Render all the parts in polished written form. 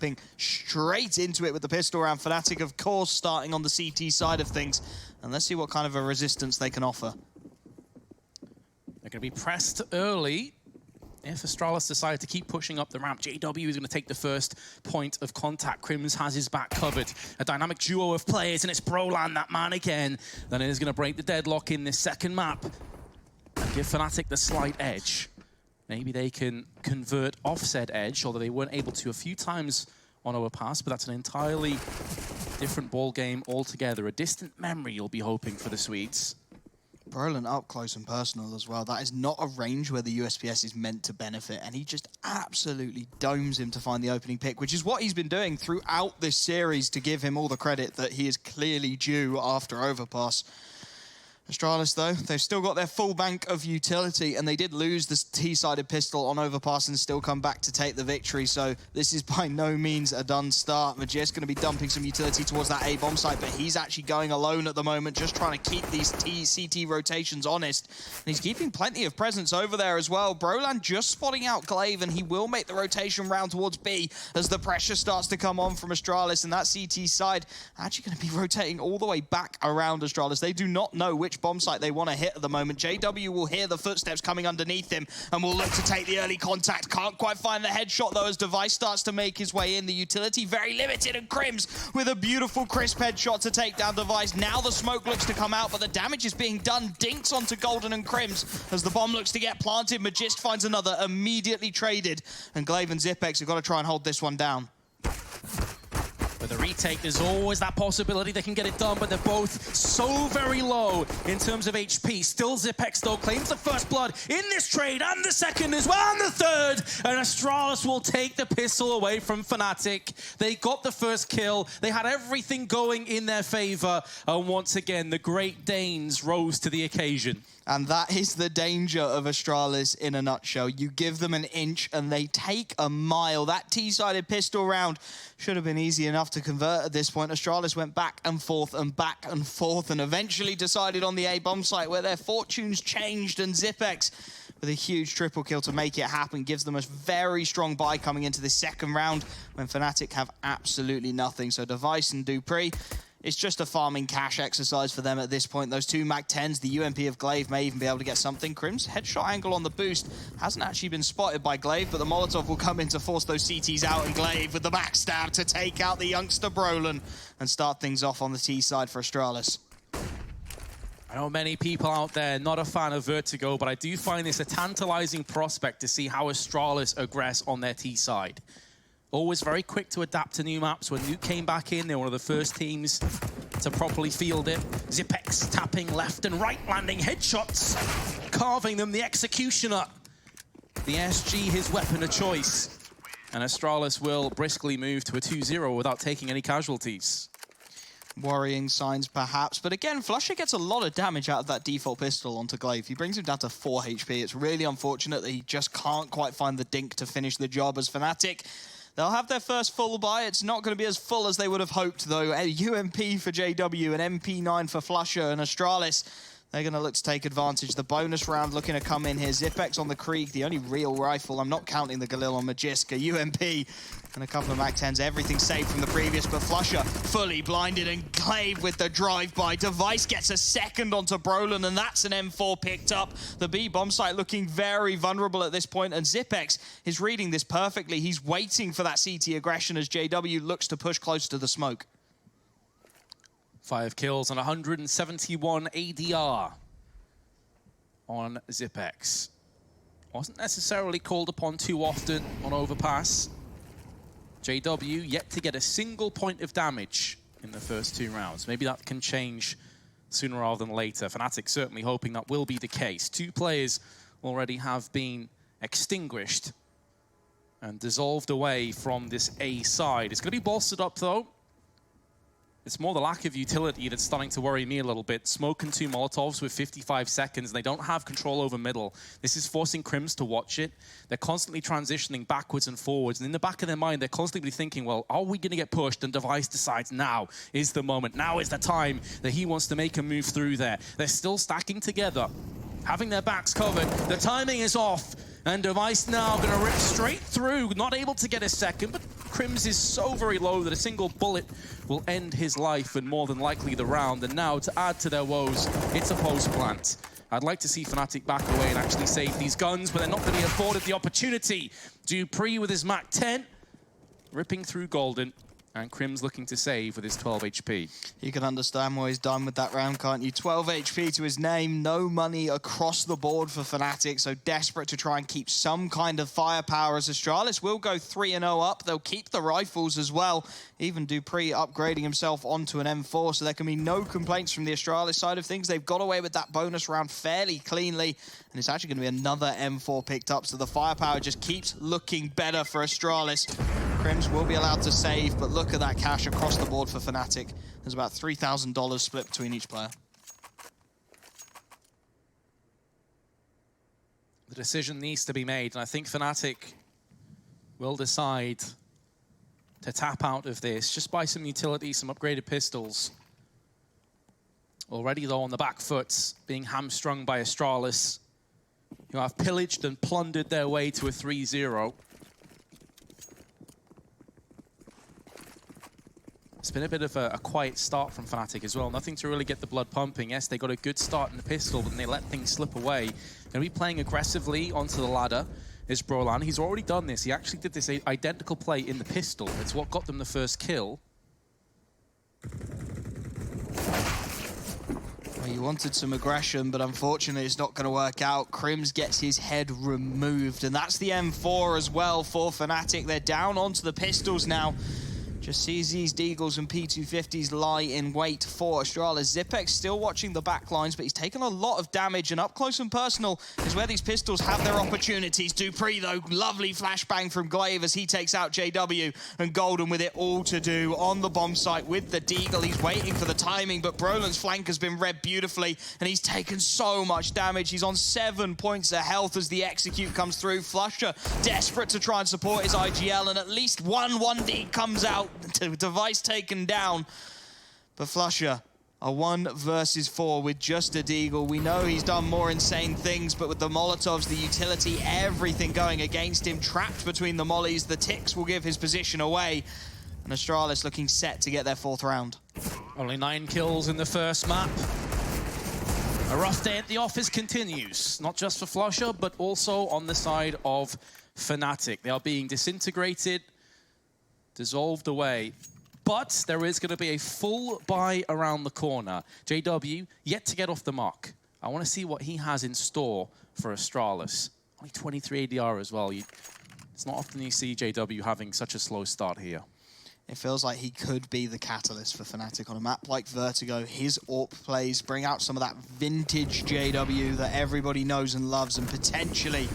jumping straight into it with the pistol round. Fnatic, of course, starting on the CT side of things. And let's see what kind of a resistance they can offer. They're going to be pressed early. If Astralis decide to keep pushing up the ramp, JW is going to take the first point of contact. Crims has his back covered. A dynamic duo of players, and it's Brolan, that man again, that is going to break the deadlock in this second map and give Fnatic the slight edge. Maybe they can convert offset edge, although they weren't able to a few times on overpass, but that's an entirely different ball game altogether. A distant memory, you'll be hoping, for the Swedes. Brolan up close and personal as well. That is not a range where the USPS is meant to benefit, and he just absolutely domes him to find the opening pick, which is what he's been doing throughout this series, to give him all the credit that he is clearly due after overpass. Astralis, though, they've still got their full bank of utility, and they did lose the T-sided pistol on overpass and still come back to take the victory, so this is by no means a done start. Magisk going to be dumping some utility towards that A bomb site, but he's actually going alone at the moment, just trying to keep these CT rotations honest. And he's keeping plenty of presence over there as well. Brolan just spotting out Glaive, and he will make the rotation round towards B as the pressure starts to come on from Astralis, and that CT side actually going to be rotating all the way back around Astralis. They do not know which bomb site they want to hit at the moment. JW will hear the footsteps coming underneath him and will look to take the early contact. Can't quite find the headshot though as Device starts to make his way in. The utility very limited, and Crims with a beautiful crisp headshot to take down Device. Now the smoke looks to come out, but the damage is being done. Dinks onto Golden and Crims as the bomb looks to get planted. Magisk finds another, immediately traded, and Glaive and Zipex have got to try and hold this one down. With a retake, there's always that possibility they can get it done, but they're both so very low in terms of HP. Still Zipex, though, claims the first blood in this trade, and the second as well, and the third. And Astralis will take the pistol away from Fnatic. They got the first kill. They had everything going in their favor. And once again, the Great Danes rose to the occasion. And that is the danger of Astralis in a nutshell. You give them an inch and they take a mile. That T-sided pistol round should have been easy enough to convert at this point. Astralis went back and forth and eventually decided on the A bomb site, where their fortunes changed, and Zipex with a huge triple kill to make it happen gives them a very strong buy coming into this second round when Fnatic have absolutely nothing. So Device and Dupree, it's just a farming cash exercise for them at this point. Those two MAC-10s, the UMP of Glaive may even be able to get something. Crims, headshot angle on the boost, hasn't actually been spotted by Glaive, but the Molotov will come in to force those CTs out, and Glaive with the backstab to take out the youngster Brolan and start things off on the T side for Astralis. I know many people out there not a fan of Vertigo, but I do find this a tantalizing prospect to see how Astralis aggress on their T side. Always very quick to adapt to new maps. When Nuke came back in, they were one of the first teams to properly field it. Zipex tapping left and right, landing headshots, carving them, the executioner. The SG, his weapon of choice. And Astralis will briskly move to a 2-0 without taking any casualties. Worrying signs, perhaps. But again, Flusher gets a lot of damage out of that default pistol onto Glaive. He brings him down to 4 HP. It's really unfortunate that he just can't quite find the dink to finish the job as Fnatic. They'll have their first full buy. It's not going to be as full as they would have hoped, though. A UMP for JW, an MP9 for Flusher, and Astralis, they're going to look to take advantage. The bonus round looking to come in here. Zipex on the Krieg, the only real rifle. I'm not counting the Galil on Magisk. A UMP and a couple of MAC-10s. Everything saved from the previous, but Flusher fully blinded, and Glaive with the drive-by. Device gets a second onto Brolan, and that's an M4 picked up. The B bomb site looking very vulnerable at this point, and Zipex is reading this perfectly. He's waiting for that CT aggression as JW looks to push close to the smoke. 5 kills and 171 ADR on Zipex. Wasn't necessarily called upon too often on overpass. JW yet to get a single point of damage in the first 2 rounds. Maybe that can change sooner rather than later. Fnatic certainly hoping that will be the case. 2 players already have been extinguished and dissolved away from this A side. It's going to be bolstered up though. It's more the lack of utility that's starting to worry me a little bit. Smoke and 2 Molotovs with 55 seconds, and they don't have control over middle. This is forcing Crims to watch it. They're constantly transitioning backwards and forwards, and in the back of their mind, they're constantly thinking, well, are we going to get pushed? And Device decides now is the moment. Now is the time that he wants to make a move through there. They're still stacking together, having their backs covered. The timing is off, and Device now going to rip straight through, not able to get a second, but Crims is so very low that a single bullet will end his life and more than likely the round. And now, to add to their woes, it's a post-plant. I'd like to see Fnatic back away and actually save these guns, but they're not going to be afforded the opportunity. Dupree with his Mach 10, ripping through Golden. And Crims looking to save with his 12 HP. You can understand why he's done with that round, can't you? 12 HP to his name, no money across the board for Fnatic, so desperate to try and keep some kind of firepower as Astralis will go 3-0 up. They'll keep the rifles as well. Even Dupree upgrading himself onto an M4, so there can be no complaints from the Astralis side of things. They've got away with that bonus round fairly cleanly, and it's actually going to be another M4 picked up, so the firepower just keeps looking better for Astralis. Crims will be allowed to save, but look at that cash across the board for Fnatic. There's about $3,000 split between each player. The decision needs to be made, and I think Fnatic will decide to tap out of this. Just buy some utility, some upgraded pistols. Already, though, on the back foot, being hamstrung by Astralis, who have pillaged and plundered their way to a 3-0. It's been a bit of a quiet start from Fnatic as well. Nothing to really get the blood pumping. Yes, they got a good start in the pistol, but then they let things slip away. Going to be playing aggressively onto the ladder is Brolan. He's already done this. He actually did this identical play in the pistol. It's what got them the first kill. Well, you wanted some aggression, but unfortunately it's not going to work out. Crims gets his head removed, and that's the M4 as well for Fnatic. They're down onto the pistols now. Just sees these Deagles and P250s lie in wait for Astralis. Zipex still watching the back lines, but he's taken a lot of damage, and up close and personal is where these pistols have their opportunities. Dupree, though, lovely flashbang from Glaive as he takes out JW, and Golden with it all to do on the bomb site with the Deagle. He's waiting for the timing, but Brolan's flank has been read beautifully, and he's taken so much damage. He's on 7 points of health as the execute comes through. Flusher desperate to try and support his IGL, and at least one 1D comes out. Device taken down, but Flusher, a 1 versus 4 with just a Deagle. We know he's done more insane things, but with the Molotovs, the utility, everything going against him, trapped between the mollies, the ticks will give his position away, and Astralis looking set to get their 4th round. Only 9 kills in the first map. A rough day at the office continues, not just for Flusher, but also on the side of Fnatic. They are being disintegrated, dissolved away, but there is going to be a full buy around the corner. JW yet to get off the mark. I want to see what he has in store for Astralis. Only 23 ADR as well. It's not often you see JW having such a slow start here. It feels like he could be the catalyst for Fnatic on a map like Vertigo. His AWP plays bring out some of that vintage JW that everybody knows and loves, and potentially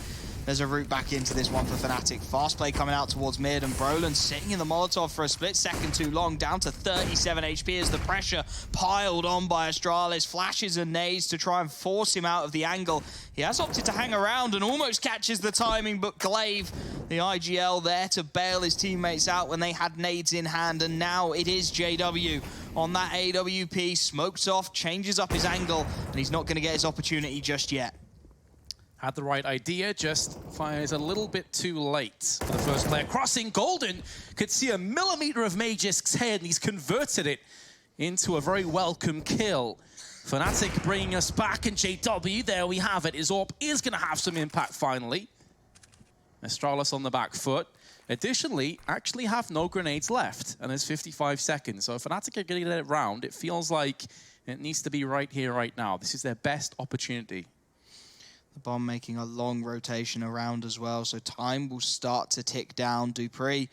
there's a route back into this one for Fnatic. Fast play coming out towards mid, and Brolan sitting in the Molotov for a split second too long, down to 37 HP as the pressure piled on by Astralis. Flashes and nades to try and force him out of the angle. He has opted to hang around and almost catches the timing, but Glaive, the IGL, there to bail his teammates out when they had nades in hand, and now it is JW on that AWP. Smokes off, changes up his angle, and he's not going to get his opportunity just yet. Had the right idea, just fires a little bit too late for the first player. Crossing Golden, could see a millimeter of Magisk's head, and he's converted it into a very welcome kill. Fnatic bringing us back, and JW, there we have it. His AWP is going to have some impact finally. Astralis on the back foot. Additionally, actually have no grenades left, and there's 55 seconds. So if Fnatic are going to get it round, it feels like it needs to be right here, right now. This is their best opportunity. The bomb making a long rotation around as well, so time will start to tick down. Dupree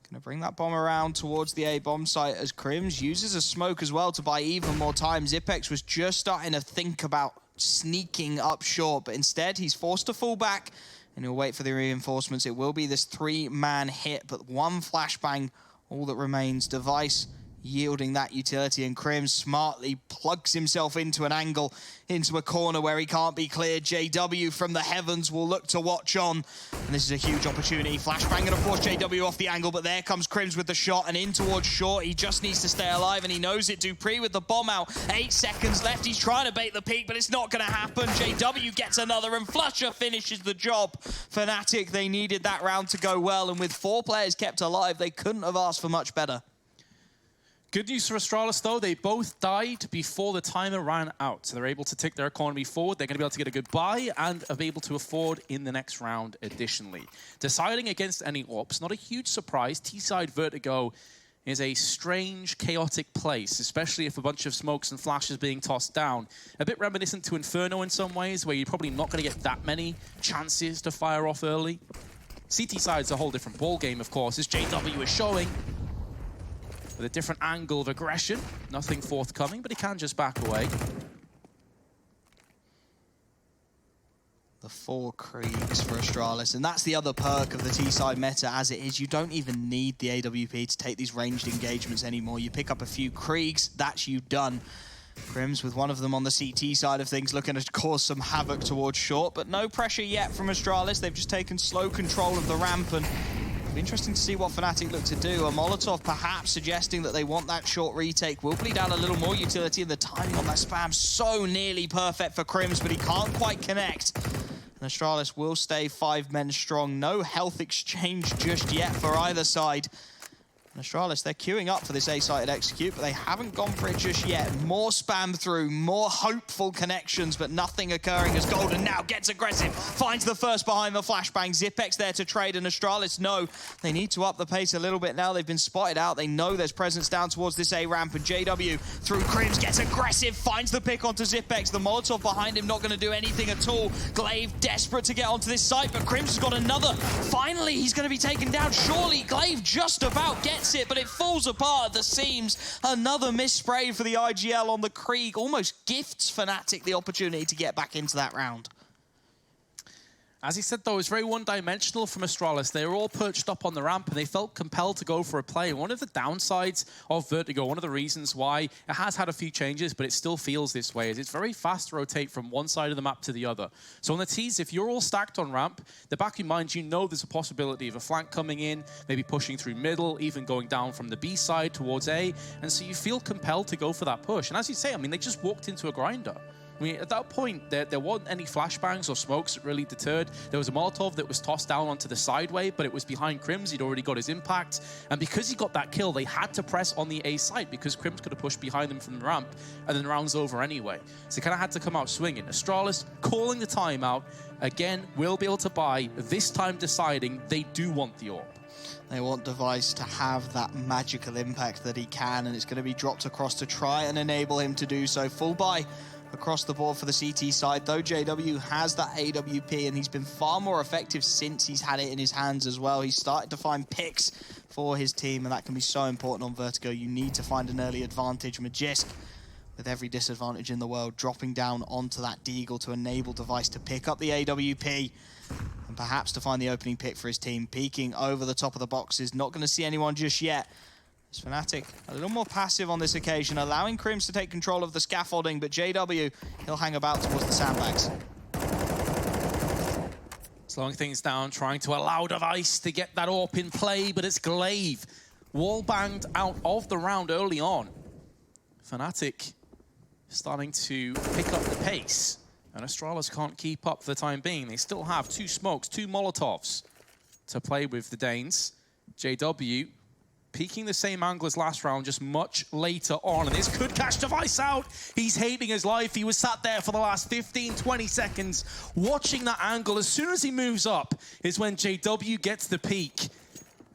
gonna bring that bomb around towards the A bomb site as Crims uses a smoke as well to buy even more time. Zipex was just starting to think about sneaking up short, but instead he's forced to fall back and he'll wait for the reinforcements. It will be this 3-man hit, but one flashbang, all that remains. Device yielding that utility, and Krim smartly plugs himself into an angle, into a corner where he can't be cleared. JW from the heavens will look to watch on, and this is a huge opportunity. Flashbang gonna force JW off the angle, but there comes Krims with the shot, and in towards short. He just needs to stay alive, and he knows it. Dupree with the bomb out, 8 seconds left. He's trying to bait the peak, but it's not gonna happen. JW gets another, and Flusher finishes the job. Fnatic, they needed that round to go well, and with 4 players kept alive, they couldn't have asked for much better. Good news for Astralis, though. They both died before the timer ran out. So they're able to take their economy forward. They're going to be able to get a good buy and are able to afford in the next round additionally. Deciding against any AWPs, not a huge surprise. T-side Vertigo is a strange, chaotic place, especially if a bunch of smokes and flashes being tossed down. A bit reminiscent to Inferno in some ways, where you're probably not going to get that many chances to fire off early. CT side's a whole different ballgame, of course, as JW is showing. With a different angle of aggression. Nothing forthcoming, but he can just back away. The 4 Kriegs for Astralis, and that's the other perk of the T-side meta as it is. You don't even need the AWP to take these ranged engagements anymore. You pick up a few Kriegs, that's you done. Krims with one of them on the CT side of things, looking to cause some havoc towards short, but no pressure yet from Astralis. They've just taken slow control of the ramp, and interesting to see what Fnatic look to do. A Molotov perhaps suggesting that they want that short retake will bleed out a little more utility, and the timing on that spam so nearly perfect for Krims, but he can't quite connect. And Astralis will stay 5 men strong. No health exchange just yet for either side. And Astralis, they're queuing up for this A-sided execute, but they haven't gone for it just yet. More spam through, more hopeful connections, but nothing occurring as Golden now gets aggressive, finds the first behind the flashbang. Zipex there to trade, and Astralis know they need to up the pace a little bit now. They've been spotted out. They know there's presence down towards this A-ramp, and JW through Krims gets aggressive, finds the pick onto Zipex. The Molotov behind him not going to do anything at all. Glaive desperate to get onto this site, but Krims has got another. Finally, he's going to be taken down. Surely Glaive just about gets it, but it falls apart at the seams. Another misspray for the IGL on the Krieg. Almost gifts Fnatic the opportunity to get back into that round. As he said, though, it's very one-dimensional from Astralis. They were all perched up on the ramp, and they felt compelled to go for a play. One of the downsides of Vertigo, one of the reasons why it has had a few changes, but it still feels this way, is it's very fast to rotate from one side of the map to the other. So on the T's, if you're all stacked on ramp, the back of your mind, you know there's a possibility of a flank coming in, maybe pushing through middle, even going down from the B side towards A, and so you feel compelled to go for that push. And as you say, I mean, they just walked into a grinder. I mean, at that point, there weren't any flashbangs or smokes that really deterred. There was a Molotov that was tossed down onto the sideway, but it was behind Krims. He'd already got his impact. And because he got that kill, they had to press on the A side because Krims could have pushed behind them from the ramp, and then the round's over anyway. So they kind of had to come out swinging. Astralis calling the timeout. Again, will be able to buy, this time deciding they do want the AWP. They want Device to have that magical impact that he can, and it's going to be dropped across to try and enable him to do so. Full buy across the board for the CT side, though JW has that AWP, and he's been far more effective since he's had it in his hands as well. He's started to find picks for his team, and that can be so important on Vertigo. You need to find an early advantage. Magisk, with every disadvantage in the world, dropping down onto that Deagle to enable Device to pick up the AWP, and perhaps to find the opening pick for his team. Peeking over the top of the boxes, not going to see anyone just yet. It's Fnatic a little more passive on this occasion, allowing Krims to take control of the scaffolding, but JW, he'll hang about towards the sandbags. Slowing things down, trying to allow Device to get that AWP in play, but it's Glaive wall-banged out of the round early on. Fnatic starting to pick up the pace, and Astralis can't keep up for the time being. They still have 2 smokes, 2 Molotovs to play with the Danes. JW peeking the same angle as last round, just much later on. And this could catch Device out. He's hating his life. He was sat there for the last 15, 20 seconds watching that angle. As soon as he moves up is when JW gets the peek.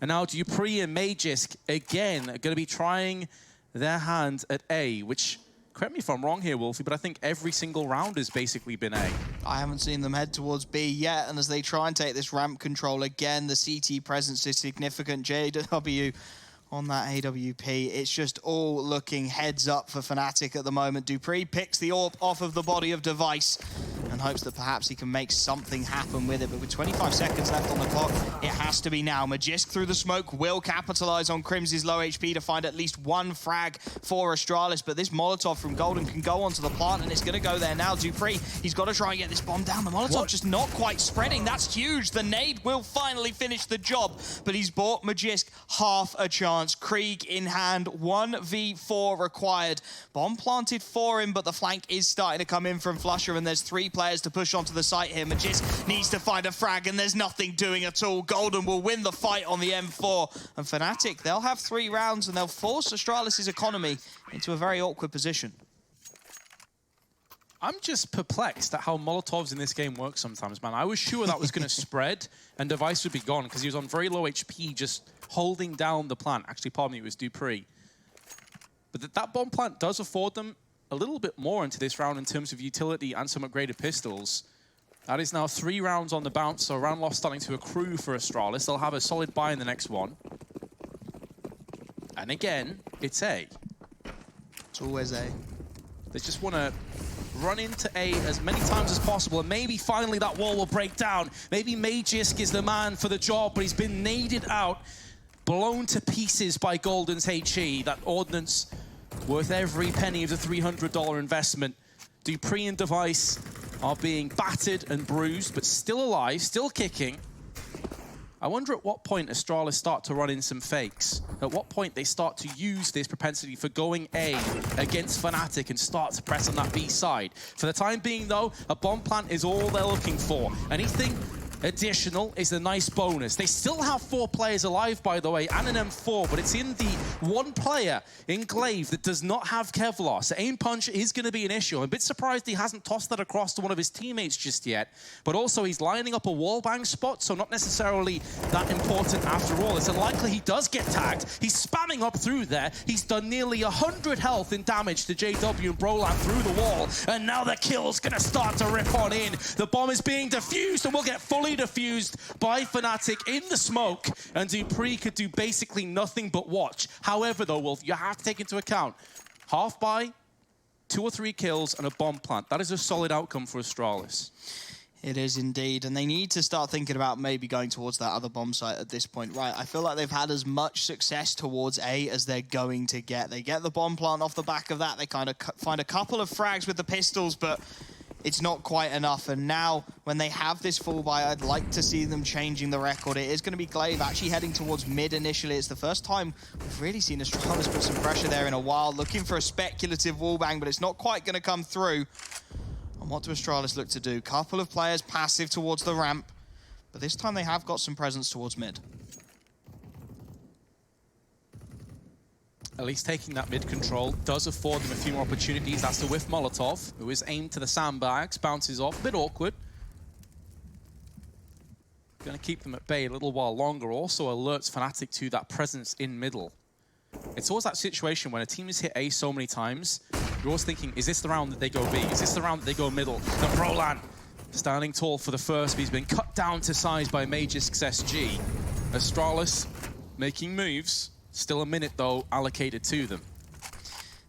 And now Dupree and Magisk, again, are going to be trying their hand at A, which, correct me if I'm wrong here, Wolfie, but I think every single round has basically been A. I haven't seen them head towards B yet, and as they try and take this ramp control again, the CT presence is significant. JW on that AWP. It's just all looking heads up for Fnatic at the moment. Dupree picks the AWP off of the body of Device, and hopes that perhaps he can make something happen with it. But with 25 seconds left on the clock, it has to be now. Magisk through the smoke will capitalize on Crims's low HP to find at least one frag for Astralis. But this Molotov from Golden can go onto the plant, and it's going to go there now. dupreeh, he's got to try and get this bomb down. The Molotov just not quite spreading. That's huge. The nade will finally finish the job, but he's bought Magisk half a chance. Krieg in hand, 1v4 required. Bomb planted for him, but the flank is starting to come in from flusha, and there's 3 players to push onto the site here. Magisk needs to find a frag, and there's nothing doing at all. Golden will win the fight on the M4, and Fnatic, they'll have 3 rounds, and they'll force Astralis' economy into a very awkward position. I'm just perplexed at how Molotovs in this game work sometimes, man. I was sure that was going to spread and Device would be gone because he was on very low HP, just holding down the plant. Actually, pardon me, it was dupreeh. But that bomb plant does afford them a little bit more into this round in terms of utility and some upgraded pistols. That is now 3 rounds on the bounce, so round loss starting to accrue for Astralis. They'll have a solid buy in the next one. And again, it's A. It's always A. They just want to run into A as many times as possible, and maybe finally that wall will break down. Maybe Magisk is the man for the job, but he's been naded out, blown to pieces by Golden's HE. That ordnance worth every penny of the $300 investment. dupreeh and Device are being battered and bruised, but still alive, still kicking. I wonder at what point Astralis start to run in some fakes. At what point they start to use this propensity for going A against Fnatic and start to press on that B side. For the time being, though, a bomb plant is all they're looking for. Anything additional is a nice bonus. They still have 4 players alive, by the way, and an M4, but it's in the 1 player in Glaive that does not have Kevlar. So aim punch is going to be an issue. I'm a bit surprised he hasn't tossed that across to one of his teammates just yet, but also he's lining up a wallbang spot, so not necessarily that important after all. It's unlikely he does get tagged. He's spamming up through there. He's done nearly 100 health in damage to JW and Brolan through the wall, and now the kill's going to start to rip on in. The bomb is being defused and will get fully defused by Fnatic in the smoke, and dupreeh could do basically nothing but watch. However, though, Wolf, you have to take into account half buy, 2 or 3 kills, and a bomb plant. That is a solid outcome for Astralis. It is indeed, and they need to start thinking about maybe going towards that other bomb site at this point. Right, I feel like they've had as much success towards A as they're going to get. They get the bomb plant off the back of that. They kind of find a couple of frags with the pistols, but it's not quite enough. And now, when they have this full buy, I'd like to see them changing the record. It is going to be Glaive actually heading towards mid initially. It's the first time we've really seen Astralis put some pressure there in a while, looking for a speculative wallbang, but it's not quite going to come through. And what do Astralis look to do? Couple of players passive towards the ramp, but this time they have got some presence towards mid. At least taking that mid control does afford them a few more opportunities. That's the whiff Molotov, who is aimed to the sandbags, bounces off, a bit awkward. Going to keep them at bay a little while longer, also alerts Fnatic to that presence in middle. It's always that situation when a team has hit A so many times, you're always thinking, is this the round that they go B? Is this the round that they go middle? And Brolan standing tall for the first, but he's been cut down to size by Magisk's SG. Astralis making moves. Still a minute, though, allocated to them.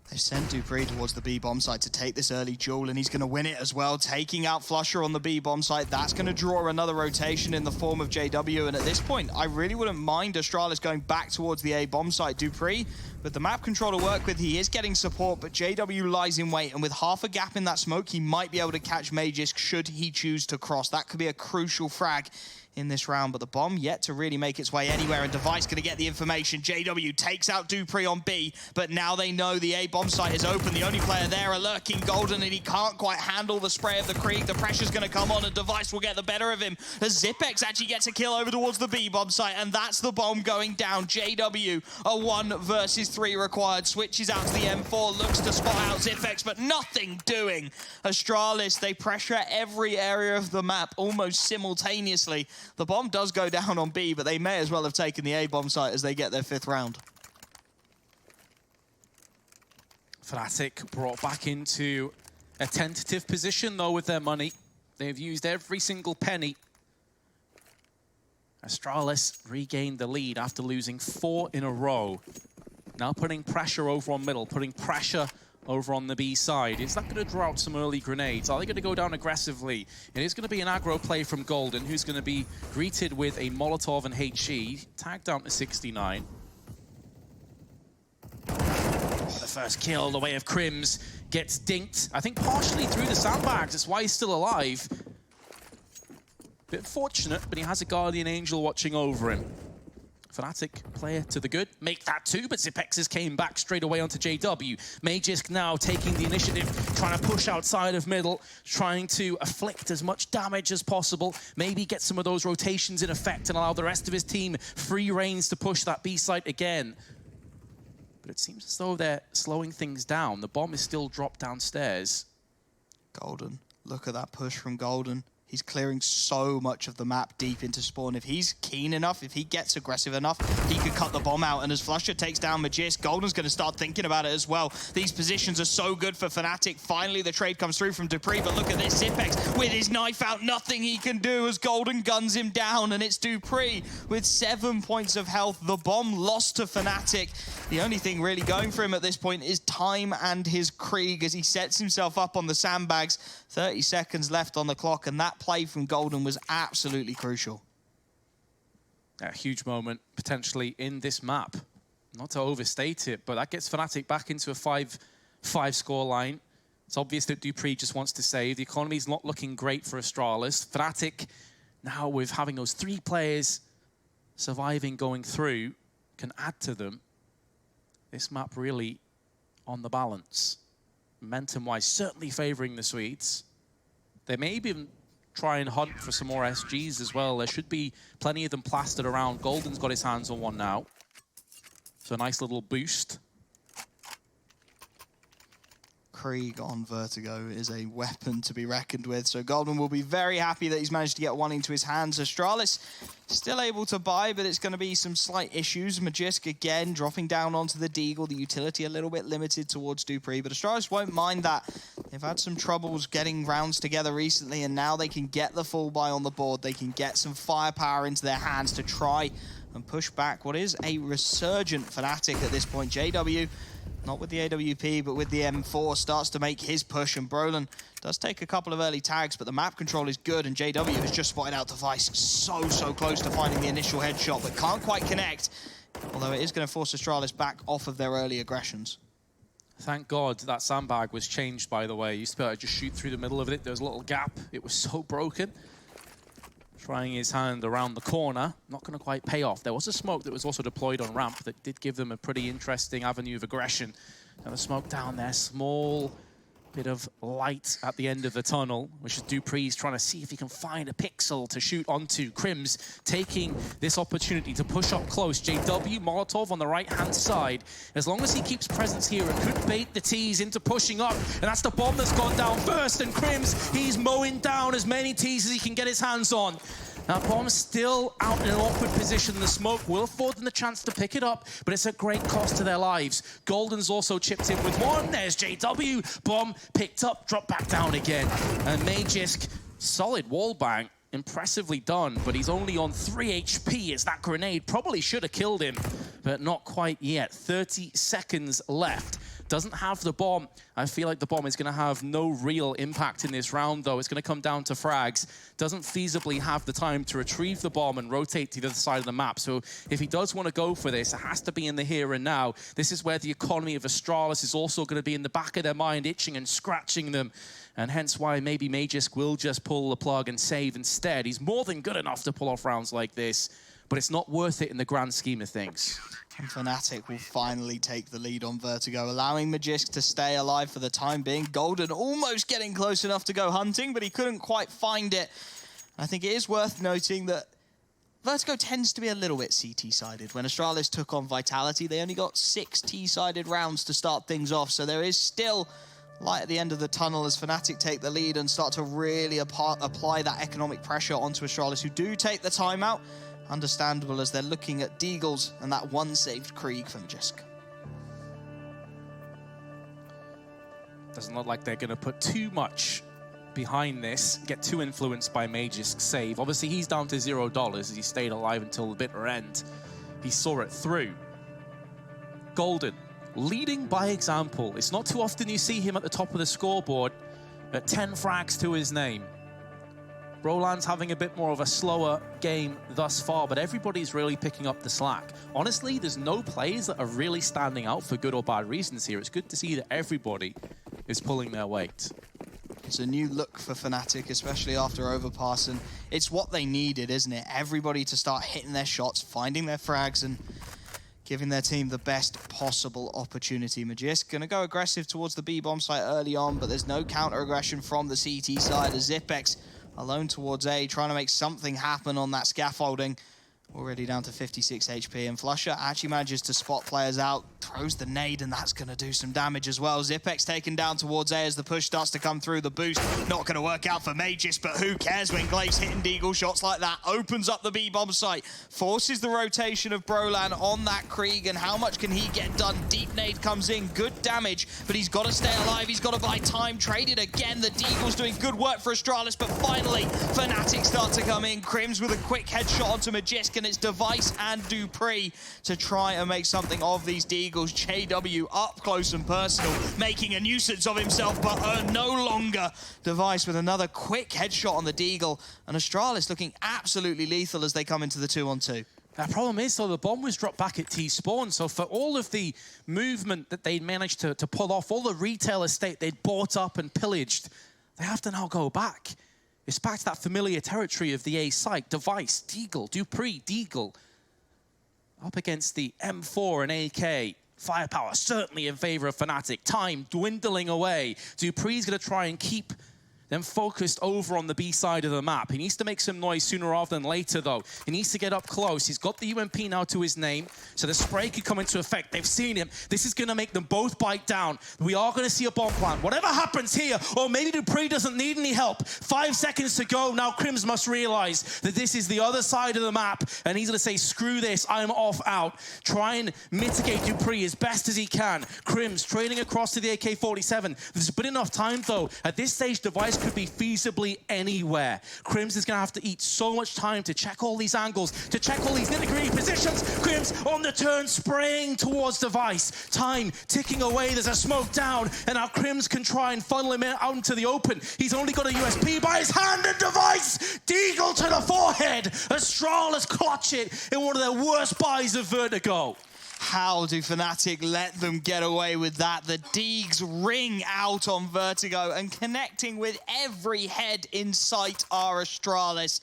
They've sent dupreeh towards the B bomb site to take this early duel, and he's going to win it as well, taking out flusha on the B bomb site. That's going to draw another rotation in the form of JW, and at this point, I really wouldn't mind Astralis going back towards the A bomb site. dupreeh, with the map control to work with, he is getting support, but JW lies in wait, and with half a gap in that smoke, he might be able to catch Magisk should he choose to cross. That could be a crucial frag in this round, but the bomb yet to really make its way anywhere, and Device going to get the information. JW takes out dupreeh on B, but now they know the A bomb site is open. The only player there are lurking Golden, and he can't quite handle the spray of the Krieg. The pressure's going to come on, and Device will get the better of him. As Zipex actually gets a kill over towards the B bomb site, and that's the bomb going down. JW, a 1 versus 3 required, switches out to the M4, looks to spot out Zipex, but nothing doing. Astralis, they pressure every area of the map almost simultaneously. The bomb does go down on B, but they may as well have taken the A bomb site as they get their 5th round. Fnatic brought back into a tentative position, though, with their money. They've used every single penny. Astralis regained the lead after losing 4 in a row. Now putting pressure over on middle, putting pressure over on the B side. Is that going to draw out some early grenades? Are they going to go down aggressively? It is going to be an aggro play from Golden, who's going to be greeted with a Molotov and HE, tagged down to 69. The first kill, the way of Crims, gets dinked, I think partially through the sandbags. That's why he's still alive. Bit fortunate, but he has a Guardian Angel watching over him. Fnatic player to the good, make that too, but Xipexes came back straight away onto JW. Magisk now taking the initiative, trying to push outside of middle, trying to afflict as much damage as possible, maybe get some of those rotations in effect and allow the rest of his team free reins to push that B site again. But it seems as though they're slowing things down. The bomb is still dropped downstairs. Golden, look at that push from Golden. He's clearing so much of the map deep into spawn. If he's keen enough, if he gets aggressive enough, he could cut the bomb out. And as Flusher takes down Magisk, Golden's going to start thinking about it as well. These positions are so good for Fnatic. Finally, the trade comes through from Dupree, but look at this. Xiphex with his knife out, nothing he can do as Golden guns him down. And it's Dupree with 7 points of health. The bomb lost to Fnatic. The only thing really going for him at this point is time and his Krieg as he sets himself up on the sandbags. 30 seconds left on the clock, and that play from Golden was absolutely crucial. A huge moment potentially in this map. Not to overstate it, but that gets Fnatic back into a 5-5 score line. It's obvious that Dupree just wants to save. The economy's not looking great for Astralis. Fnatic, now with having those 3 players surviving, going through, can add to them. This map really on the balance. Momentum-wise, certainly favouring the Swedes. They may even try and hunt for some more SGs as well. There should be plenty of them plastered around. Golden's got his hands on one now. So a nice little boost. Krieg on Vertigo is a weapon to be reckoned with. So Golden will be very happy that he's managed to get one into his hands. Astralis still able to buy, but it's going to be some slight issues. Magisk again dropping down onto the Deagle. The utility a little bit limited towards Dupree, but Astralis won't mind that. They've had some troubles getting rounds together recently, and now they can get the full buy on the board. They can get some firepower into their hands to try and push back what is a resurgent Fnatic at this point. JW, not with the AWP, but with the M4, starts to make his push, and Brolin does take a couple of early tags, but the map control is good, and JW has just spotted out Device so close to finding the initial headshot, but can't quite connect, although it is going to force Astralis back off of their early aggressions. Thank God that sandbag was changed, by the way. You used to be able to just shoot through the middle of it. There was a little gap. It was so broken. Trying his hand around the corner, not going to quite pay off. There was a smoke that was also deployed on ramp that did give them a pretty interesting avenue of aggression. Now the smoke down there, small bit of light at the end of the tunnel, which is Dupree's trying to see if he can find a pixel to shoot onto. Crims taking this opportunity to push up close. JW, Molotov on the right-hand side. As long as he keeps presence here, it could bait the T's into pushing up, and that's the bomb that's gone down first, and Crims, he's mowing down as many T's as he can get his hands on. Now, bomb's still out in an awkward position. The smoke will afford them the chance to pick it up, but it's at great cost to their lives. Golden's also chipped in with one. There's JW. Bomb picked up, dropped back down again. And Magisk, solid wall bang. Impressively done, but he's only on 3 HP as that grenade probably should have killed him, but not quite yet. 30 seconds left. Doesn't have the bomb. I feel like the bomb is going to have no real impact in this round, though. It's going to come down to frags. Doesn't feasibly have the time to retrieve the bomb and rotate to the other side of the map. So if he does want to go for this, it has to be in the here and now. This is where the economy of Astralis is also going to be in the back of their mind, itching and scratching them. And hence why maybe Magisk will just pull the plug and save instead. He's more than good enough to pull off rounds like this, but it's not worth it in the grand scheme of things. And Fnatic will finally take the lead on Vertigo, allowing Magisk to stay alive for the time being. Golden almost getting close enough to go hunting, but he couldn't quite find it. I think it is worth noting that Vertigo tends to be a little bit CT-sided. When Astralis took on Vitality, they only got 6 T-sided rounds to start things off, so there is still light at the end of the tunnel as Fnatic take the lead and start to really apply that economic pressure onto Astralis, who do take the timeout. Understandable, as they're looking at Deagles and that one saved Krieg from Magisk. Doesn't look like they're going to put too much behind this, get too influenced by Magisk's save. Obviously, he's down to $0 as he stayed alive until the bitter end. He saw it through. Golden leading by example. It's not too often you see him at the top of the scoreboard at 10 frags to his name. Brolan's having a bit more of a slower game thus far, but everybody's really picking up the slack. Honestly, there's no plays that are really standing out for good or bad reasons here. It's good to see that everybody is pulling their weight. It's a new look for Fnatic, especially after Overpass, and it's what they needed, isn't it? Everybody to start hitting their shots, finding their frags, and giving their team the best possible opportunity. Magisk gonna go aggressive towards the B-bomb site early on, but there's no counter-aggression from the CT side as Zipex alone towards A, trying to make something happen on that scaffolding. Already down to 56 HP, and Flusher actually manages to spot players out, throws the nade, and that's going to do some damage as well. Zipex taken down towards A as the push starts to come through. The boost not going to work out for Magis, but who cares when Glaive's hitting Deagle shots like that? Opens up the B-bomb site, forces the rotation of Brolan on that Krieg, and how much can he get done? Deep nade comes in, good damage, but he's got to stay alive, he's got to buy time, traded again. The Deagle's doing good work for Astralis, but finally Fnatic start to come in. Crims with a quick headshot onto Magisk, and it's Device and Dupree to try and make something of these Deagles. JW up close and personal, making a nuisance of himself, but no longer. Device with another quick headshot on the Deagle, and Astralis looking absolutely lethal as they come into the 2-on-2. The problem is, though, the bomb was dropped back at T-spawn, so for all of the movement that they managed to pull off, all the retail estate they'd bought up and pillaged, they have to now go back. It's back to that familiar territory of the A site. Device, Deagle, Dupree, Deagle. Up against the M4 and AK. Firepower certainly in favor of Fnatic. Time dwindling away. Dupree's going to try and keep them focused over on the B side of the map. He needs to make some noise sooner rather than later, though. He needs to get up close. He's got the UMP now to his name, so the spray could come into effect. They've seen him. This is going to make them both bite down. We are going to see a bomb plant. Whatever happens here, or maybe Dupree doesn't need any help. 5 seconds to go. Now Crims must realize that this is the other side of the map, and he's going to say, screw this, I'm off out. Try and mitigate Dupree as best as he can. Crims trading across to the AK-47. There's been enough time, though. At this stage, Device could be feasibly anywhere. Crims is going to have to eat so much time to check all these angles, to check all these nitty-gritty positions. Crims on the turn, spraying towards Device. Time ticking away. There's a smoke down, and now Crims can try and funnel him out into the open. He's only got a USP by his hand, and Device! Deagle to the forehead! Astralis clutch it in one of their worst buys of Vertigo. How do Fnatic let them get away with that? The Deags ring out on Vertigo, and connecting with every head in sight are Astralis.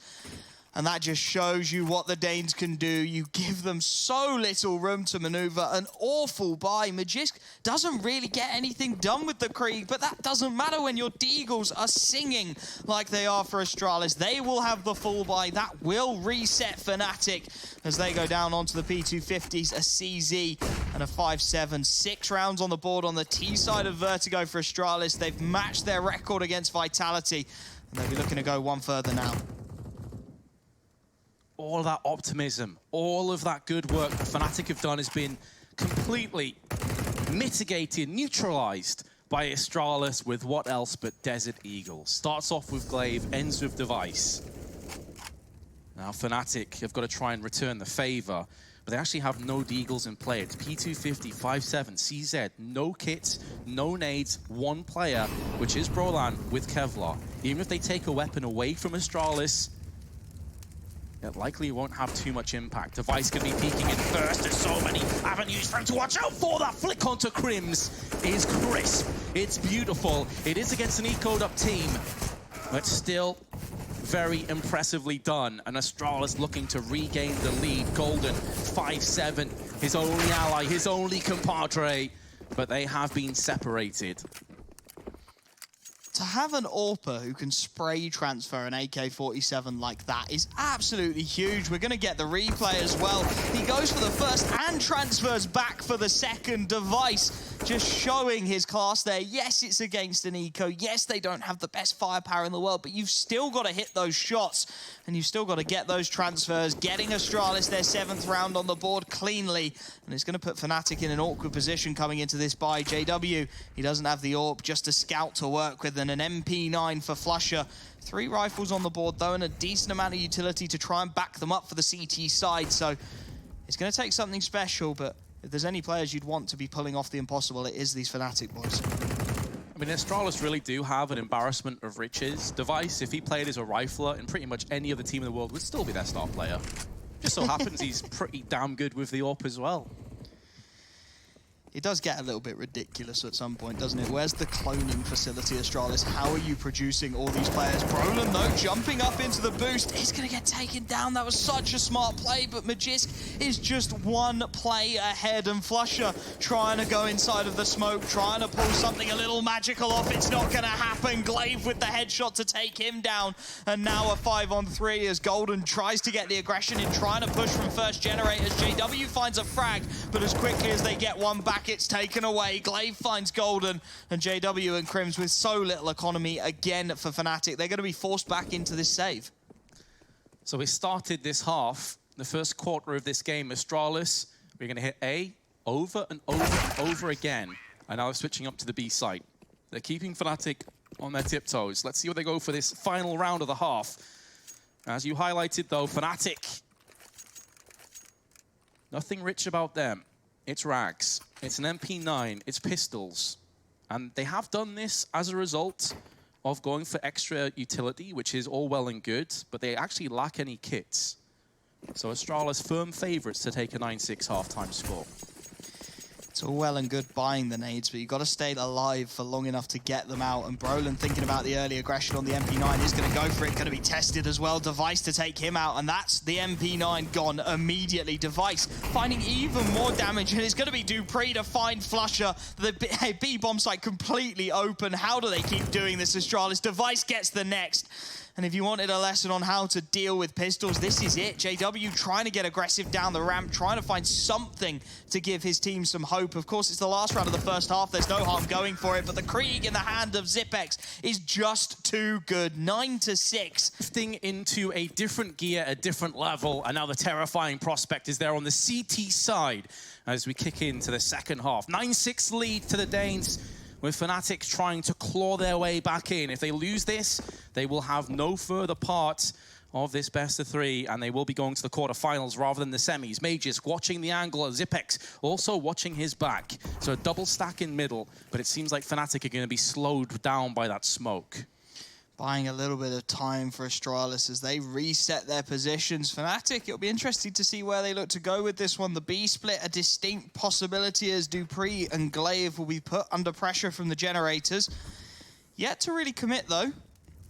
And that just shows you what the Danes can do. You give them so little room to maneuver. An awful buy. Magisk doesn't really get anything done with the Krieg, but that doesn't matter when your Deagles are singing like they are for Astralis. They will have the full buy. That will reset Fnatic as they go down onto the P250s, a CZ and a 5-7. 6 rounds on the board on the T side of Vertigo for Astralis. They've matched their record against Vitality, and they'll be looking to go one further now. All of that optimism, all of that good work that Fnatic have done has been completely mitigated, neutralized by Astralis with what else but Desert Eagle. Starts off with Glaive, ends with Device. Now Fnatic have got to try and return the favor, but they actually have no Deagles in play. It's P250, 5-7, CZ, no kits, no nades, one player, which is Brolan with Kevlar. Even if they take a weapon away from Astralis, it likely won't have too much impact. Device can be peeking in first. There's so many avenues for him to watch out for. That flick onto Crims is crisp. It's beautiful. It is against an ecoed up team, but still very impressively done. And Astralis looking to regain the lead. Golden, 5-7, his only ally, his only compadre, but they have been separated. To have an AWPer who can spray transfer an AK-47 like that is absolutely huge. We're going to get the replay as well. He goes for the first and transfers back for the second. Device just showing his class there. Yes, it's against an eco. Yes, they don't have the best firepower in the world, but you've still got to hit those shots, and you've still got to get those transfers. Getting Astralis their 7th round on the board cleanly, and it's going to put Fnatic in an awkward position coming into this buy. JW, he doesn't have the AWP, just a scout to work with, and an MP9 for Flusher. 3 rifles on the board, though, and a decent amount of utility to try and back them up for the CT side. So it's going to take something special, but if there's any players you'd want to be pulling off the impossible, it is these Fnatic boys. I mean, Astralis really do have an embarrassment of riches. Device, if he played as a rifler in pretty much any other team in the world, would still be their star player. Just so happens he's pretty damn good with the AWP as well. It does get a little bit ridiculous at some point, doesn't it? Where's the cloning facility, Astralis? How are you producing all these players? Brolin, though, jumping up into the boost. He's going to get taken down. That was such a smart play, but Magisk is just one play ahead. And Flusher trying to go inside of the smoke, trying to pull something a little magical off. It's not going to happen. Glaive with the headshot to take him down. And now a 5-on-3 as Golden tries to get the aggression in, trying to push from first generators. JW finds a frag, but as quickly as they get one back, it's taken away. Glaive finds Golden, and JW and Crims with so little economy again for Fnatic. They're going to be forced back into this save. So we started this half, the first quarter of this game, Astralis, we're going to hit A over and over and over again. And now we're switching up to the B site. They're keeping Fnatic on their tiptoes. Let's see what they go for this final round of the half. As you highlighted though, Fnatic, nothing rich about them. It's rags, it's an MP9, it's pistols. And they have done this as a result of going for extra utility, which is all well and good, but they actually lack any kits. So Astralis firm favourites to take a 9-6 halftime score. It's all well and good buying the nades, but you've got to stay alive for long enough to get them out. And Brolin, thinking about the early aggression on the MP9, is going to go for it, going to be tested as well. Device to take him out, and that's the MP9 gone immediately. Device finding even more damage, and it's going to be Dupree to find Flusher. The B-bomb site completely open. How do they keep doing this, Astralis? Device gets the next. And if you wanted a lesson on how to deal with pistols, this is it. JW trying to get aggressive down the ramp, trying to find something to give his team some hope. Of course, it's the last round of the first half. There's no harm going for it, but the Krieg in the hand of Zipex is just too good. 9-6. Shifting into a different gear, a different level, and now the terrifying prospect is there on the CT side as we kick into the second half. 9-6 lead to the Danes, with Fnatic trying to claw their way back in. If they lose this, they will have no further part of this best of three, and they will be going to the quarterfinals rather than the semis. Magisk watching the angle of Zipex, also watching his back. So a double stack in middle, but it seems like Fnatic are going to be slowed down by that smoke. Buying a little bit of time for Astralis as they reset their positions. Fnatic, it'll be interesting to see where they look to go with this one. The B split, a distinct possibility as Dupree and Glaive will be put under pressure from the generators. Yet to really commit though.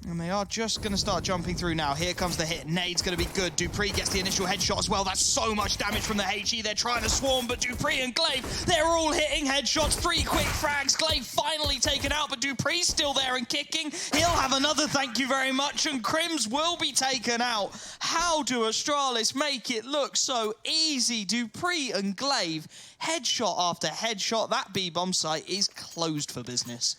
And they are just going to start jumping through now. Here comes the hit. Nade's going to be good. Dupree gets the initial headshot as well. That's so much damage from the HE. They're trying to swarm, but Dupree and Glaive, they're all hitting headshots. 3 quick frags. Glaive finally taken out, but Dupree's still there and kicking. He'll have another thank you very much, and Crims will be taken out. How do Astralis make it look so easy? Dupree and Glaive, headshot after headshot. That B-bomb site is closed for business.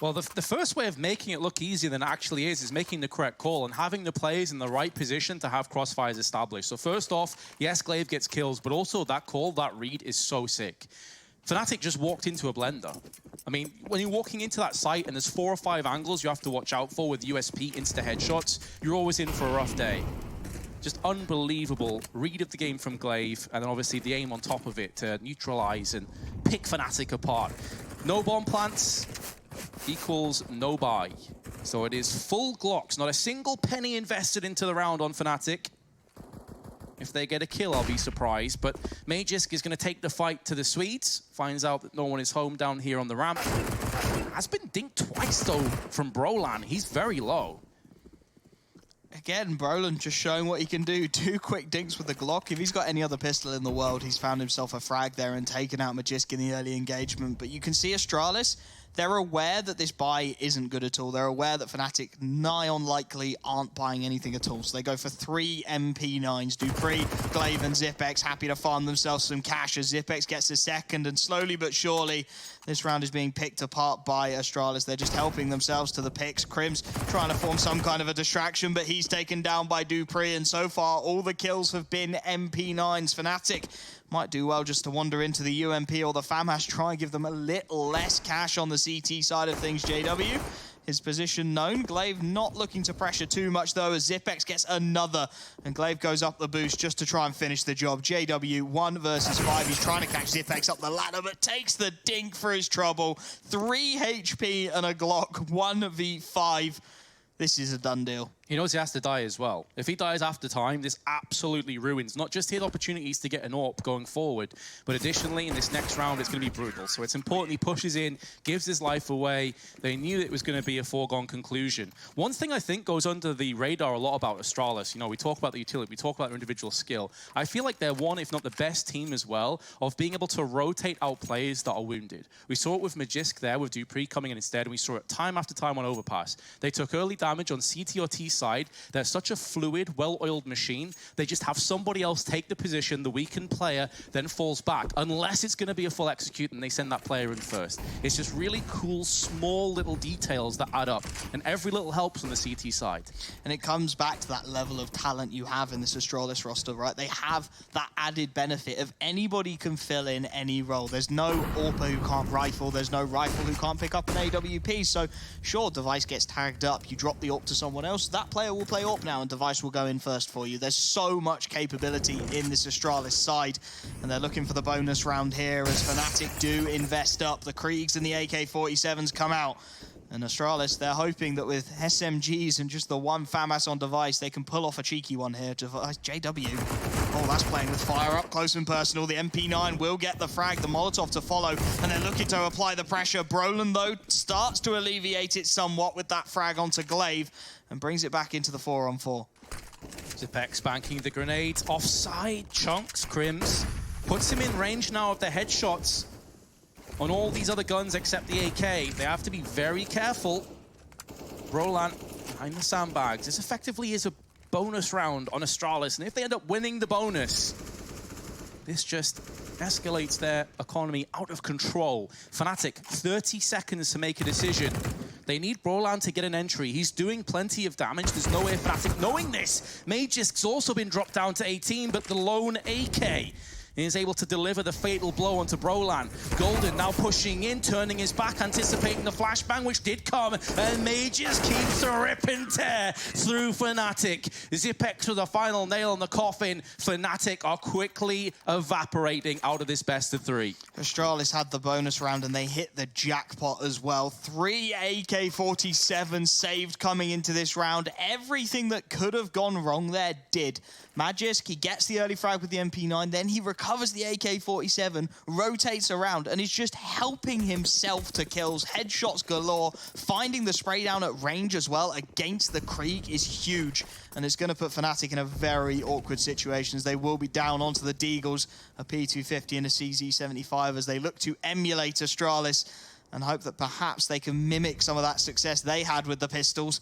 Well, the first way of making it look easier than it actually is making the correct call and having the players in the right position to have crossfires established. So first off, yes, Glaive gets kills, but also that call, that read is so sick. Fnatic just walked into a blender. I mean, when you're walking into that site and there's 4 or 5 angles you have to watch out for with USP insta-headshots, you're always in for a rough day. Just unbelievable read of the game from Glaive, and then obviously the aim on top of it to neutralize and pick Fnatic apart. No bomb plants equals no buy. So it is full Glocks, not a single penny invested into the round on Fnatic. If they get a kill, I'll be surprised. But Magisk is going to take the fight to the Swedes. Finds out that no one is home down here on the ramp. Has been dinked twice, though, from Brolan. He's very low. Again, Brolin just showing what he can do. 2 quick dinks with the Glock. If he's got any other pistol in the world, he's found himself a frag there and taken out Magisk in the early engagement. But you can see Astralis, they're aware that this buy isn't good at all. They're aware that Fnatic, nigh on likely, aren't buying anything at all. So they go for 3 MP9s. Dupree, Glaive, and Zipex happy to farm themselves some cash as Zipex gets a second. And slowly but surely, this round is being picked apart by Astralis. They're just helping themselves to the picks. Crims trying to form some kind of a distraction, but he's taken down by Dupree. And so far, all the kills have been MP9s. Fnatic might do well just to wander into the UMP or the FAMAS, try and give them a little less cash on the CT side of things. JW his position known. Glaive not looking to pressure too much though, as Zipex gets another, and Glaive goes up the boost just to try and finish the job. JW 1 versus 5. He's trying to catch Zipex up the ladder, but takes the dink for his trouble. 3 HP and a Glock, 1v5. This is a done deal. He knows he has to die as well. If he dies after time, this absolutely ruins not just his opportunities to get an AWP going forward, but additionally in this next round it's going to be brutal. So it's important he pushes in, gives his life away. They knew it was going to be a foregone conclusion. One thing I think goes under the radar a lot about Astralis, you know, we talk about the utility, we talk about their individual skill. I feel like they're one, if not the best team as well, of being able to rotate out players that are wounded. We saw it with Magisk there, with Dupree coming in instead, and we saw it time after time on Overpass. They took early damage on CT or T side. They're such a fluid, well-oiled machine. They just have somebody else take the position, the weakened player then falls back, unless it's going to be a full execute and they send that player in first. It's just really cool, small little details that add up, and every little helps on the CT side. And it comes back to that level of talent you have in this Astralis roster, right? They have that added benefit of anybody can fill in any role. There's no AWPer who can't rifle, there's no rifle who can't pick up an AWP, so sure, Device gets tagged up, you drop the AWP to someone else, that player will play AWP now and Device will go in first for you. There's so much capability in this Astralis side, and they're looking for the bonus round here as Fnatic do invest up. The Kriegs and the AK-47s come out, and Astralis, they're hoping that with SMGs and just the one FAMAS on Device, they can pull off a cheeky one here. Device, JW, oh, that's playing with fire up close and personal. The MP9 will get the frag, the Molotov to follow, and they're looking to apply the pressure. Brolin, though, starts to alleviate it somewhat with that frag onto Glaive and brings it back into the 4-on-4. Zipex banking the grenades, offside, chunks, Crims. Puts him in range now of the headshots on all these other guns except the AK. They have to be very careful. Roland behind the sandbags. This effectively is a bonus round on Astralis, and if they end up winning the bonus, this just escalates their economy out of control. Fnatic, 30 seconds to make a decision. They need Roland to get an entry. He's doing plenty of damage. There's no way Fnatic knowing this. Magisk's also been dropped down to 18, but the lone AK is able to deliver the fatal blow onto Brolan. Golden now pushing in, turning his back, anticipating the flashbang, which did come, and Mages keeps a rip and tear through Fnatic. Zipex with the final nail on the coffin. Fnatic are quickly evaporating out of this best of 3. Astralis had the bonus round and they hit the jackpot as well. 3 AK-47 saved coming into this round. Everything that could have gone wrong there did. Magisk, he gets the early frag with the MP9, then he recovers the AK-47, rotates around, and is just helping himself to kills. Headshots galore. Finding the spray down at range as well against the Krieg is huge, and it's going to put Fnatic in a very awkward situation as they will be down onto the Deagles, a P250 and a CZ75 as they look to emulate Astralis and hope that perhaps they can mimic some of that success they had with the pistols.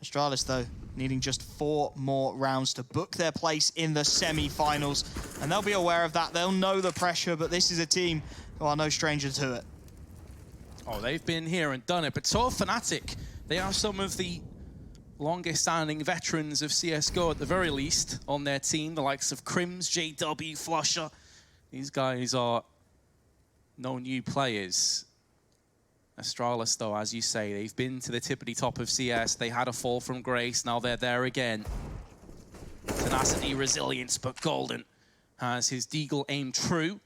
Astralis, though, needing just 4 more rounds to book their place in the semi-finals. And they'll be aware of that. They'll know the pressure, but this is a team who are no stranger to it. Oh, they've been here and done it. But so Fnatic, they are some of the longest-standing veterans of CSGO, at the very least, on their team. The likes of Crims, JW, Flusher. These guys are no new players. Astralis, though, as you say, they've been to the tippity top of CS. They had a fall from grace. Now they're there again. Tenacity, resilience, but Golden has his Deagle aim true.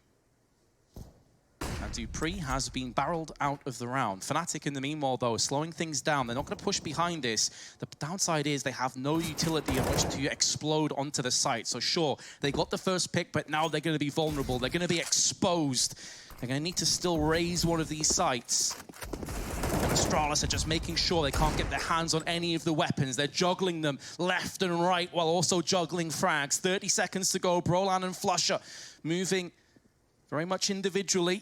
And Dupree has been barreled out of the round. Fnatic, in the meanwhile, though, is slowing things down. They're not going to push behind this. The downside is they have no utility of which to explode onto the site. So sure, they got the first pick, but now they're going to be vulnerable. They're going to be exposed. They're going to need to still raise one of these sites. And Astralis are just making sure they can't get their hands on any of the weapons. They're juggling them left and right while also juggling frags. 30 seconds to go. Brolan and Flusher moving very much individually.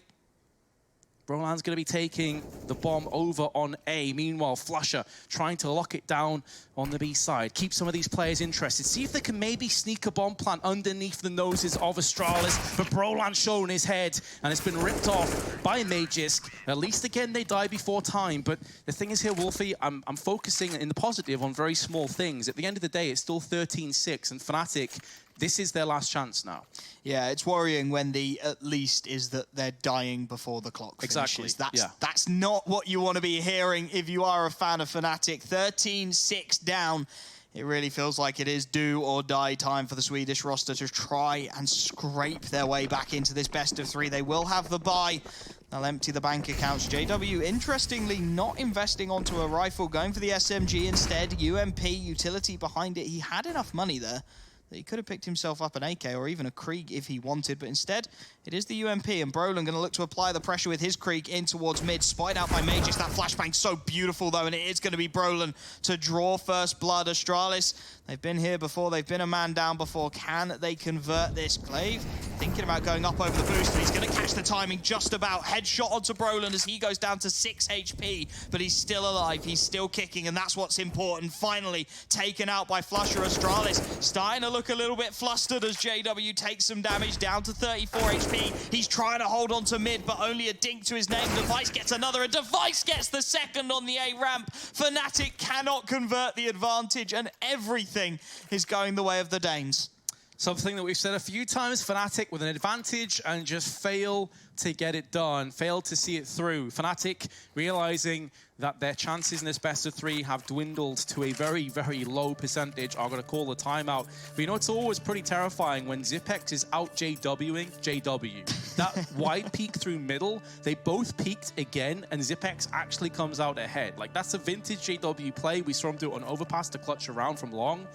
Brolan's going to be taking the bomb over on A. Meanwhile, Flusher trying to lock it down on the B side. Keep some of these players interested. See if they can maybe sneak a bomb plant underneath the noses of Astralis. But Brolan's shown his head, and it's been ripped off by Magisk. At least, again, they die before time. But the thing is here, Wolfie, I'm focusing in the positive on very small things. At the end of the day, it's still 13-6, and Fnatic This is their last chance now. Yeah, it's worrying when the at least is that they're dying before the clock finishes. Exactly. That's not what you want to be hearing if you are a fan of Fnatic. 13-6 down. It really feels like it is do or die time for the Swedish roster to try and scrape their way back into this best of 3. They will have the bye. They'll empty the bank accounts. JW, interestingly, not investing onto a rifle, going for the SMG instead. UMP, utility behind it. He had enough money there that he could have picked himself up an AK or even a Krieg if he wanted, but instead, it is the UMP, and Brolin going to look to apply the pressure with his Krieg in towards mid. Spied out by Magus. That flashbang so beautiful, though, and it is going to be Brolin to draw first blood. Astralis, they've been here before. They've been a man down before. Can they convert this? Glaive thinking about going up over the boost, and he's going to catch the timing just about. Headshot onto Brolin as he goes down to 6 HP, but he's still alive. He's still kicking, and that's what's important. Finally taken out by Flusher. Astralis starting to look a little bit flustered as JW takes some damage, down to 34 HP. He's trying to hold on to mid, but only a dink to his name. Device gets another, and Device gets the second on the A ramp. Fnatic cannot convert the advantage, and everything is going the way of the Danes. Something that we've said a few times, Fnatic with an advantage and just fail to get it done, fail to see it through. Fnatic realizing that their chances in this best of 3 have dwindled to a very, very low percentage, are going to call the timeout. But you know, it's always pretty terrifying when Zipex is out JWing JW. That wide peek through middle, they both peaked again, and Zipex actually comes out ahead. Like, that's a vintage JW play. We saw him do it on overpass to clutch around from long.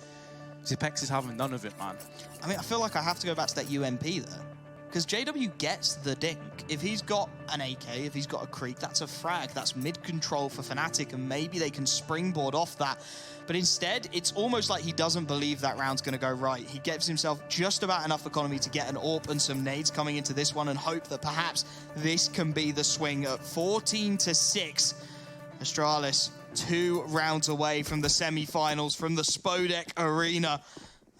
Zipex is having none of it, man. I mean, I feel like I have to go back to that UMP there. Because JW gets the dink. If he's got an AK, if he's got a Krieg, that's a frag. That's mid-control for Fnatic, and maybe they can springboard off that. But instead, it's almost like he doesn't believe that round's going to go right. He gives himself just about enough economy to get an AWP and some nades coming into this one and hope that perhaps this can be the swing. At 14-6, Astralis 2 rounds away from the semi-finals, from the Spodek Arena.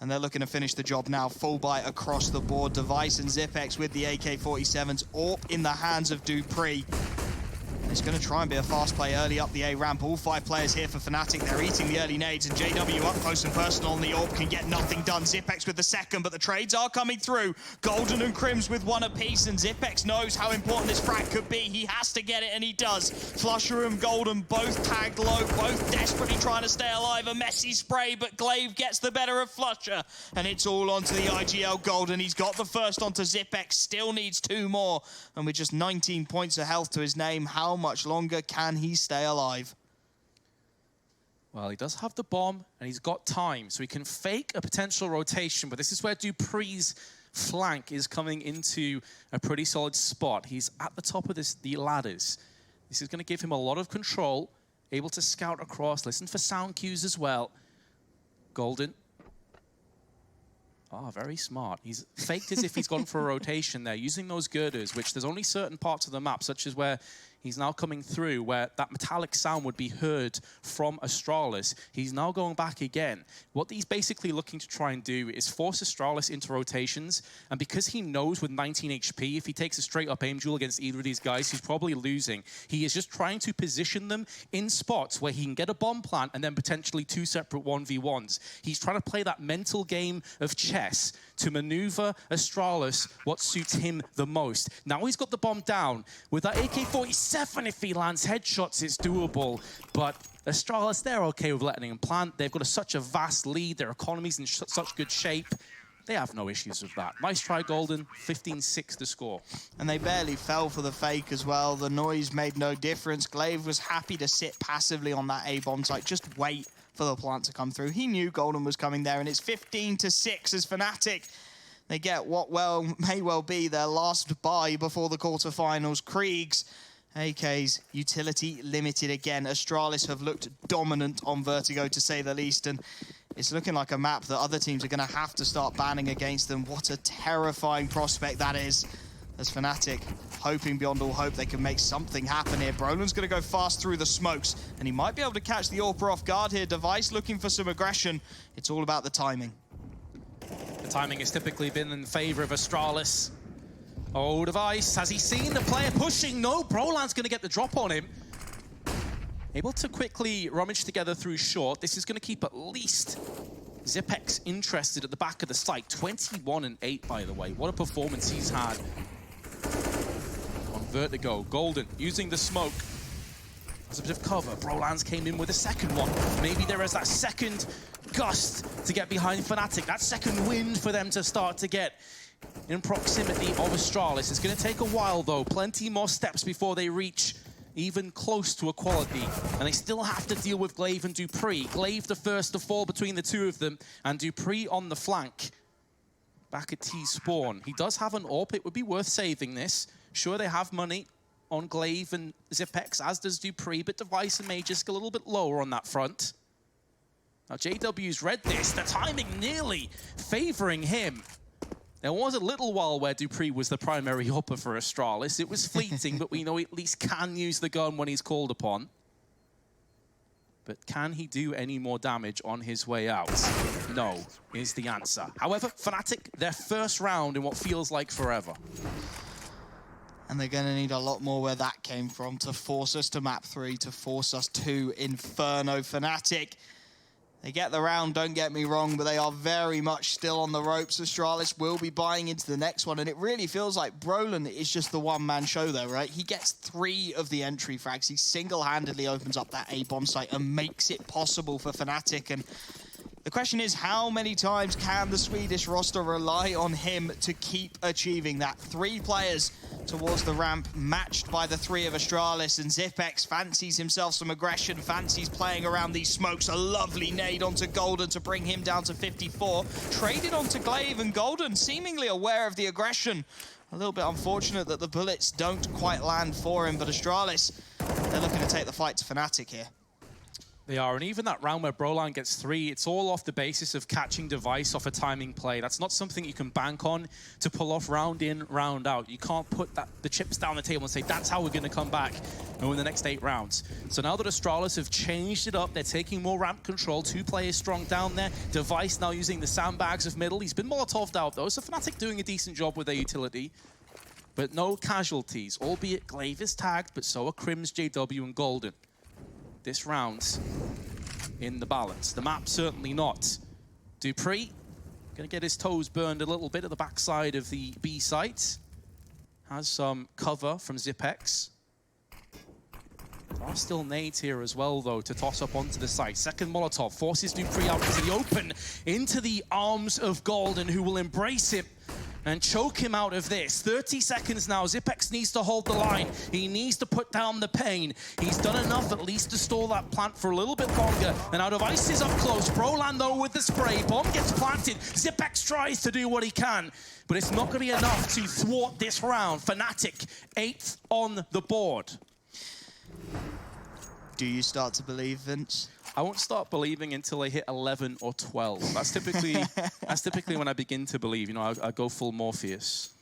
And they're looking to finish the job now. Full buy across the board. Device and Zipex with the AK-47s. AWP in the hands of Dupree. It's going to try and be a fast play early up the A ramp. All 5 players here for Fnatic. They're eating the early nades, and JW up close and personal on the AWP can get nothing done. Zipex with the second, but the trades are coming through. Golden and Crims with 1 apiece, and Zipex knows how important this frag could be. He has to get it, and he does. Flusher and Golden both tagged low, both desperately trying to stay alive. A messy spray, but Glaive gets the better of Flusher, and it's all onto the IGL Golden. He's got the first onto Zipex, still needs 2 more, and with just 19 points of health to his name, how much longer can he stay alive? Well, he does have the bomb, and he's got time, so he can fake a potential rotation, but this is where Dupree's flank is coming into a pretty solid spot. He's at the top of the ladders. This is going to give him a lot of control, able to scout across, listen for sound cues as well. Golden. Oh, very smart. He's faked as if he's gone for a rotation there, using those girders, which there's only certain parts of the map, such as where he's now coming through, where that metallic sound would be heard from Astralis. He's now going back again. What he's basically looking to try and do is force Astralis into rotations, and because he knows with 19 HP, if he takes a straight-up aim duel against either of these guys, he's probably losing. He is just trying to position them in spots where he can get a bomb plant and then potentially 2 separate 1v1s. He's trying to play that mental game of chess to maneuver Astralis what suits him the most. Now he's got the bomb down. With that AK-47, if he lands headshots, it's doable. But Astralis, they're okay with letting him plant. They've got such a vast lead. Their economy's in such good shape. They have no issues with that. Nice try, Golden. 15-6 to score. And they barely fell for the fake as well. The noise made no difference. Glaive was happy to sit passively on that A-bomb site. Just wait for the plant to come through. He knew Golden was coming there, and it's 15-6 as Fnatic, they get what may well be their last buy before the quarterfinals. Kriegs, AK's utility limited again. Astralis have looked dominant on Vertigo, to say the least, and it's looking like a map that other teams are going to have to start banning against them. What a terrifying prospect that is, as Fnatic, hoping beyond all hope they can make something happen here. Brolin's going to go fast through the smokes, and he might be able to catch the AWP off guard here. Device looking for some aggression. It's all about the timing. The timing has typically been in favor of Astralis. Oh, Device, has he seen the player pushing? No, Brolan's going to get the drop on him. Able to quickly rummage together through short. This is going to keep at least Zipex interested at the back of the site. 21-8, by the way. What a performance he's had on Vertigo. Golden using the smoke as a bit of cover. Brolands came in with a second one. Maybe there is that second gust to get behind Fnatic. That second wind for them to start to get in proximity of Astralis. It's going to take a while, though. Plenty more steps before they reach even close to equality. And they still have to deal with Glaive and Dupree. Glaive the first to fall between the two of them, and Dupree on the flank. Back at T-Spawn. He does have an AWP. It would be worth saving this. Sure, they have money on Glaive and Zipex, as does Dupree, but Device and Magisk a little bit lower on that front. Now, JW's read this. The timing nearly favoring him. There was a little while where Dupree was the primary hopper for Astralis. It was fleeting, but we know he at least can use the gun when he's called upon. But can he do any more damage on his way out? No, is the answer. However, Fnatic, their first round in what feels like forever. And they're going to need a lot more where that came from to force us to map 3, to force us to Inferno. Fnatic, they get the round, don't get me wrong, but they are very much still on the ropes. Astralis will be buying into the next one, and it really feels like Brolan is just the one-man show there, right? He gets 3 of the entry frags. He single-handedly opens up that A-bomb site and makes it possible for Fnatic. And the question is, how many times can the Swedish roster rely on him to keep achieving that? 3 players towards the ramp, matched by the 3 of Astralis, and Zipex fancies himself some aggression, fancies playing around these smokes. A lovely nade onto Golden to bring him down to 54. Traded onto Glaive, and Golden seemingly aware of the aggression. A little bit unfortunate that the bullets don't quite land for him, but Astralis, they're looking to take the fight to Fnatic here. They are, and even that round where Brolan gets 3, it's all off the basis of catching Device off a timing play. That's not something you can bank on to pull off round in, round out. You can't put the chips down the table and say, that's how we're going to come back and win the next 8 rounds. So now that Astralis have changed it up, they're taking more ramp control, 2 players strong down there. Device now using the sandbags of middle. He's been Molotov'd out, though, so Fnatic doing a decent job with their utility. But no casualties, albeit Glaive is tagged, but so are Crims, JW, and Golden. This round's in the balance. The map certainly not. Dupree gonna get his toes burned a little bit at the backside of the B site. Has some cover from Zipex. There are still nades here as well, though, to toss up onto the site. Second Molotov forces Dupree out into the open, into the arms of Golden, who will embrace him and choke him out of this. 30 seconds now. Zipex needs to hold the line. He needs to put down the pain. He's done enough at least to stall that plant for a little bit longer. And now Device is up close. Brolan, though, with the spray. Bomb gets planted. Zipex tries to do what he can, but it's not going to be enough to thwart this round. Fnatic, 8th on the board. Do you start to believe, Vince? I won't start believing until I hit 11 or 12. That's typically when I begin to believe. You know, I go full Morpheus.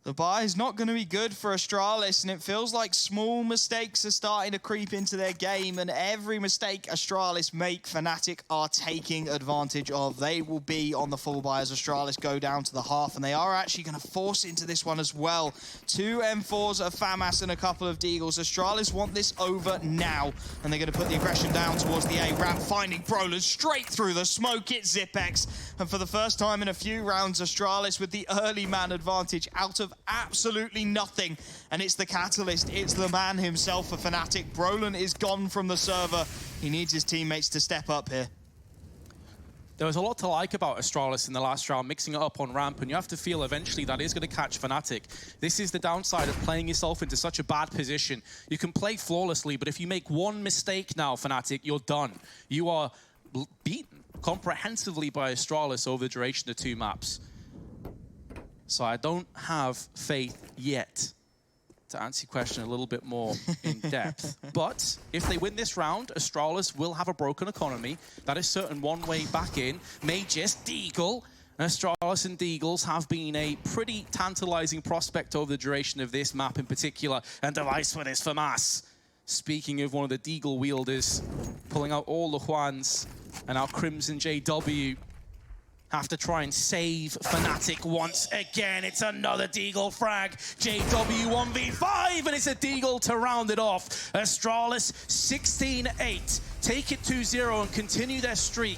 The buy is not going to be good for Astralis, and it feels like small mistakes are starting to creep into their game, and every mistake Astralis make, Fnatic are taking advantage of. They will be on the full buy as Astralis go down to the half, and they are actually going to force into this one as well. 2 M4s, a FAMAS, and a couple of Deagles. Astralis want this over now, and they're going to put the aggression down towards the A ramp, finding Brolan straight through the smoke. It's Zipex, and for the first time in a few rounds, Astralis with the early man advantage out of absolutely nothing, and it's the catalyst, it's the man himself for Fnatic. Brolan is gone from the server. He needs his teammates to step up here. There was a lot to like about Astralis in the last round, mixing it up on ramp, and you have to feel eventually that is going to catch Fnatic. This is the downside of playing yourself into such a bad position. You can play flawlessly, but if you make one mistake now, Fnatic, you're done. You are beaten comprehensively by Astralis over the duration of 2 maps. So I don't have faith yet to answer your question a little bit more in depth. But if they win this round, Astralis will have a broken economy. That is certain one way back in. Magisk, Deagle. Astralis and Deagles have been a pretty tantalizing prospect over the duration of this map in particular. And Device with his FAMAS. Speaking of one of the Deagle wielders, pulling out all the Juans, and now Crims and JW have to try and save Fnatic once again. It's another Deagle frag. JW 1v5, and it's a Deagle to round it off. Astralis 16-8. Take it 2-0 and continue their streak.